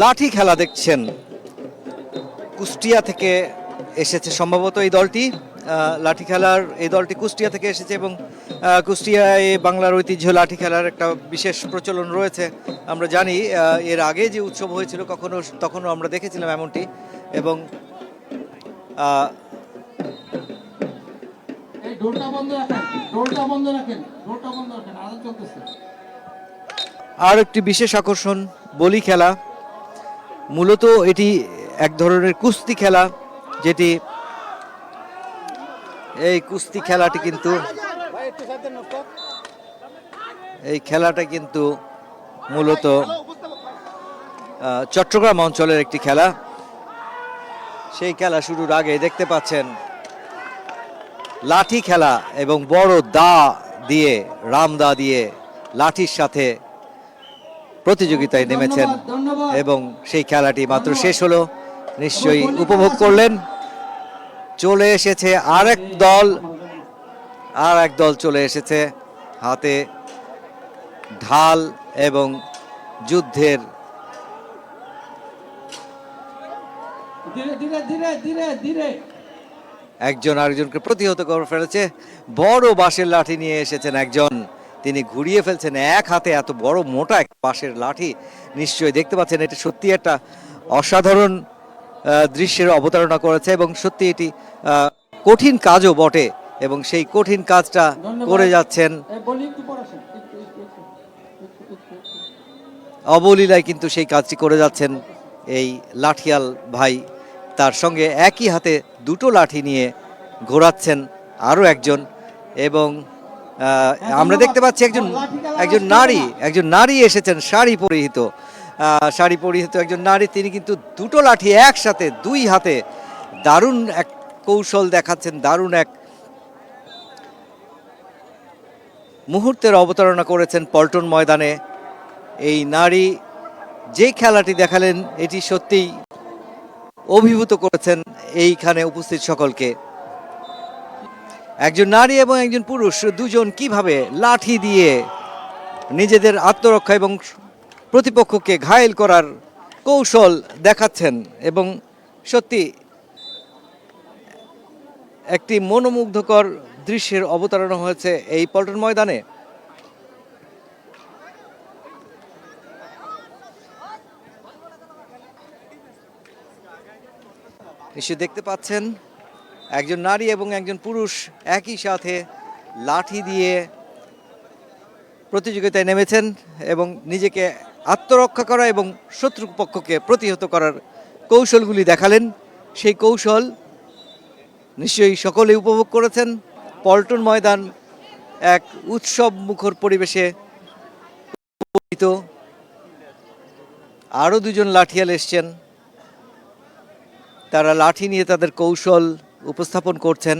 লাঠি খেলা দেখছেন, কুষ্টিয়া থেকে এসেছে সম্ভবত এই দলটি। লাঠি খেলার এই দলটি কুষ্টিয়া থেকে এসেছে এবং কুষ্টিয়ায় বাংলার ঐতিহ্য লাঠি খেলার একটা বিশেষ প্রচলন রয়েছে। আমরা জানি এর আগে যে উৎসব হয়েছিল তখনও আমরা দেখেছিলাম এমনটি। এবং আর একটি বিশেষ আকর্ষণ বলি খেলা। মূলত এটি এক ধরনের কুস্তি খেলা, যেটি এই কুস্তি খেলাটি কিন্তু মূলত চট্টগ্রাম অঞ্চলের একটি খেলা। সেই খেলা শুরুর আগে দেখতে পাচ্ছেন লাঠি খেলা এবং বড় রামদা দিয়ে লাঠির সাথে প্রতিযোগিতায় নেমেছেন এবং সেই খেলাটি মাত্র শেষ হলো। নিশ্চয়ই উপভোগ করলেন। চলে এসেছে আর এক দল চলে এসেছে হাতে ঢাল এবং যুদ্ধের একজন আরেকজনকে প্রতিহত করে ফেলেছে। বড় বাঁশের লাঠি নিয়ে এসেছেন একজন, তিনি ঘুরিয়ে ফেলছেন এক হাতে এত বড় মোটা এক বাঁশের লাঠি। নিশ্চয়ই দেখতে পাচ্ছেন এটি সত্যি একটা অসাধারণ দৃশ্যের অবতারণা করেছে এবং সত্যি এটি কঠিন কাজও বটে এবং সেই কঠিন কাজটা করে যাচ্ছেন অবলীলায়, কিন্তু সেই কাজটি করে যাচ্ছেন এই লাঠিয়াল ভাই। তার সঙ্গে একই হাতে দুটো লাঠি নিয়ে ঘোরাচ্ছেন আরও একজন। এবং আমরা দেখতে পাচ্ছি একজন নারী এসেছেন শাড়ি পরিহিত একজন নারী। তিনি কিন্তু দুটো লাঠি একসাথে দুই হাতে দারুণ এক কৌশল দেখাচ্ছেন, দারুণ এক মুহূর্তের অবতারণা করেছেন পল্টন ময়দানে। এই নারী যে খেলাটি দেখালেন এটি সত্যিই অভিভূত করেছেন এইখানে উপস্থিত সকলকে। একজন নারী এবং একজন পুরুষ দুজন কিভাবে লাঠি দিয়ে নিজেদের আত্মরক্ষা এবং প্রতিপক্ষকে ঘায়েল করার কৌশল দেখাচ্ছেন এবং সত্যি একটি মনোমুগ্ধকর দৃশ্যের অবতারণা হয়েছে এই পল্টন ময়দানে। নিশ্চয়ই দেখতে পাচ্ছেন একজন নারী এবং একজন পুরুষ একই সাথে লাঠি দিয়ে প্রতিযোগিতায় নেমেছেন এবং নিজেকে আত্মরক্ষা করা এবং শত্রুপক্ষকে প্রতিহত করার কৌশলগুলি দেখালেন। সেই কৌশল নিশ্চয়ই সকলে উপভোগ করেছেন। পল্টন ময়দান এক উৎসব মুখর পরিবেশে আরও দুজন লাঠিয়াল এসছেন, তারা লাঠি নিয়ে তাদের কৌশল উপস্থাপন করছেন।